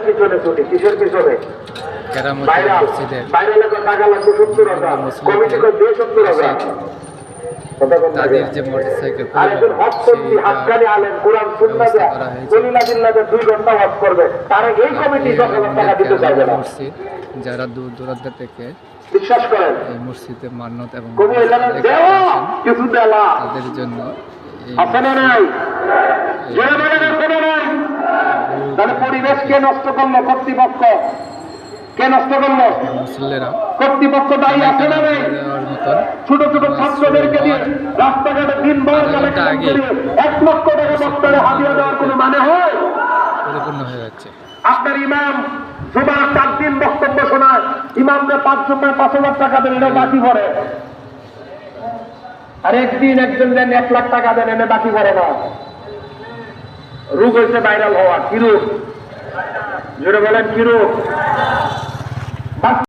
পিছনে ছুটি, কিসের পিছনে? ভাইরাল টাকা লাগবে 70,000, কমিটি করে 70,000। তাদের যে মোটরসাইকেল আর একজন হকপন্থী হাক্কানি আলেম কোরআন সুন্নাহ দেয়া খলিলাদিল্লাহকে 2 ঘন্টা ওয়াজ করবে, তারা এই কমিটি 10,000 টাকা দিতে চাইবে না। যারা দূর দূরান্ত থেকে বিশ্বাস করেন এই মসজিদে মান্নত এবং কিছু দেওয়া তাদের জন্য এই আপনারা নাই জোরে বলেন আপনারা নাই। তাহলে পরিবেশ কে নষ্ট করলো? কর্তৃপক্ষ। কে নষ্ট করলো? মুসল্লিরা কর্তৃপক্ষ দায়ী আছে না নাই? ছোট ছোট ছাত্রদেরকে দিয়ে রাস্তাঘাটে দিনভর কালেকশন করে 1 লক্ষ টাকা বক্তারে হাতিয়ে দেওয়ার কোনো মানে হয়? পরিপূর্ণ হয়ে যাচ্ছে। আপনার ইমাম জুমার 4 দিন বক্তব্য শোনায়, ইমামদের 5 জুমায় 5,000 টাকা দেন, এটা বাকি পড়ে। আর একদিন একজন দেন 1 লাখ টাকা দেন, এনে বাকি পড়ে না। রোগ হয়েছে ভাইরাল হওয়া। কি রোগ? জোরে বলেন কি রোগ?